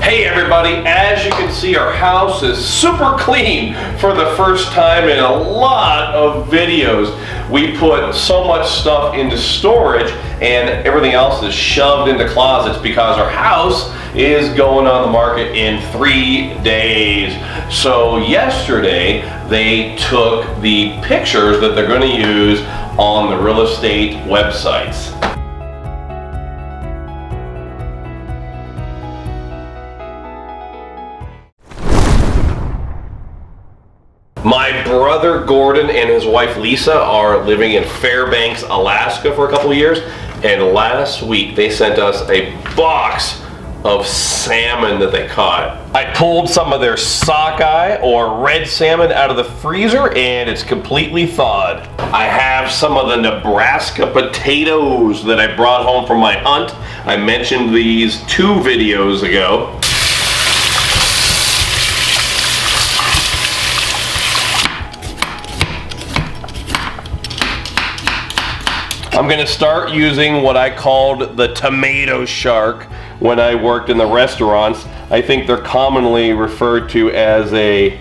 Hey everybody, as you can see, our house is super clean for the first time in a lot of videos. We put so much stuff into storage and everything else is shoved into closets because our house is going on the market in 3 days. So yesterday they took the pictures that they're going to use on the real estate websites. My brother Gordon and his wife Lisa are living in Fairbanks, Alaska for a couple of years, and last week they sent us a box of salmon that they caught. I pulled some of their sockeye or red salmon out of the freezer and it's completely thawed. I have some of the Nebraska potatoes that I brought home from my hunt. I mentioned these 2 videos ago. I'm going to start using what I called the tomato shark when I worked in the restaurants. I think they're commonly referred to as a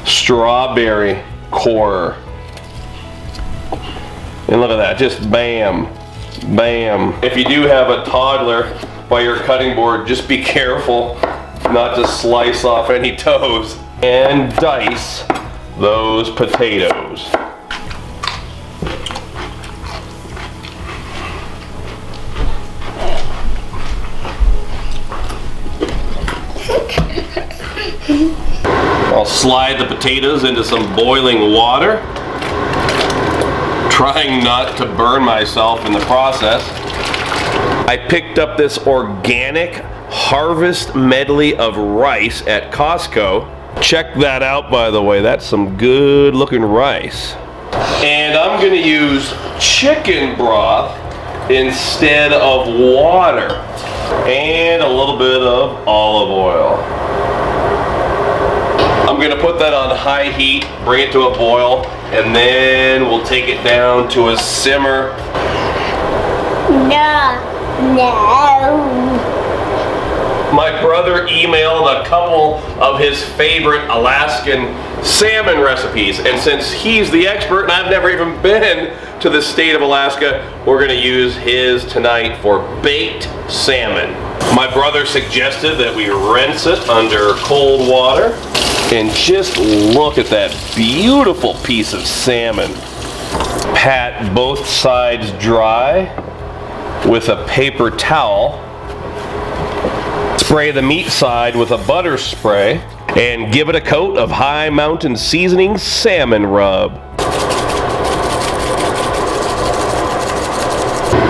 strawberry corer. And look at that, just bam, bam. If you do have a toddler by your cutting board, just be careful not to slice off any toes. And dice those potatoes. I'll slide the potatoes into some boiling water, trying not to burn myself in the process. I picked up this organic harvest medley of rice at Costco. Check that out, by the way. That's some good looking rice. And I'm going to use chicken broth instead of water, and a little bit of olive oil. I'm going to put that on high heat, bring it to a boil, and then we'll take it down to a simmer. No. My brother emailed a couple of his favorite Alaskan salmon recipes, and since he's the expert and I've never even been to the state of Alaska, we're going to use his tonight for baked salmon. My brother suggested that we rinse it under cold water. And just look at that beautiful piece of salmon. Pat both sides dry with a paper towel. Spray the meat side with a butter spray and give it a coat of High Mountain Seasoning salmon rub.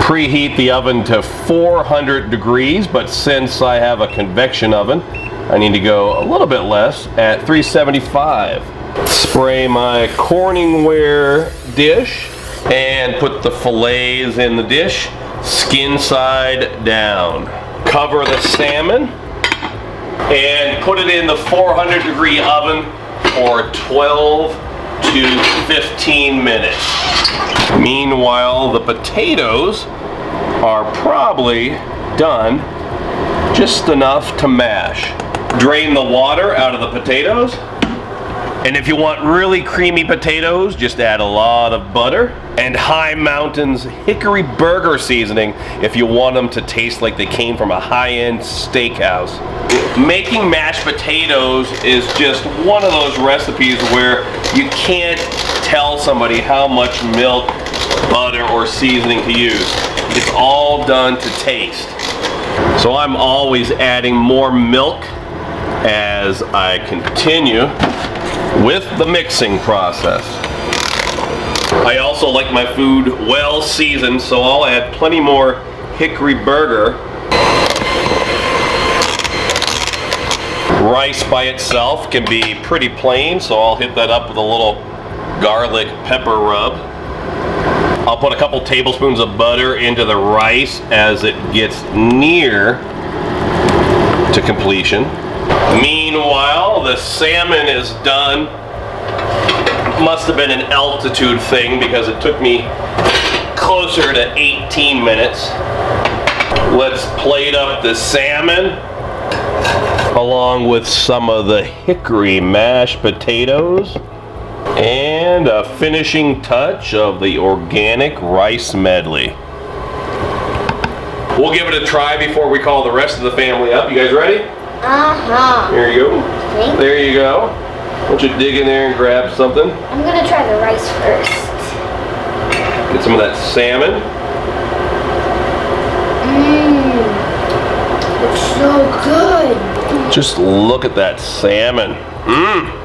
Preheat the oven to 400 degrees, but since I have a convection oven, I need to go a little bit less at 375. Spray my Corningware dish and put the fillets in the dish, skin side down. Cover the salmon and put it in the 400 degree oven for 12 to 15 minutes. Meanwhile, the potatoes are probably done, just enough to mash. Drain the water out of the potatoes, and if you want really creamy potatoes, just add a lot of butter and High Mountain's Hickory burger seasoning if you want them to taste like they came from a high-end steakhouse. Making mashed potatoes is just one of those recipes where you can't tell somebody how much milk, butter, or seasoning to use. It's all done to taste. So I'm always adding more milk as I continue with the mixing process. I also like my food well seasoned, so I'll add plenty more Hickory burger. Rice by itself can be pretty plain, so I'll hit that up with a little garlic pepper rub. I'll put a couple tablespoons of butter into the rice as it gets near to completion. Meanwhile, the salmon is done. Must have been an altitude thing because it took me closer to 18 minutes. Let's plate up the salmon. along with some of the hickory mashed potatoes, and a finishing touch of the organic rice medley. We'll give it a try before we call the rest of the family up. You guys ready? Uh-huh. Here you go. There you go. Why don't you dig in there and grab something? I'm gonna try the rice first. Get some of that salmon. It's so good. Just look at that salmon. Mmm.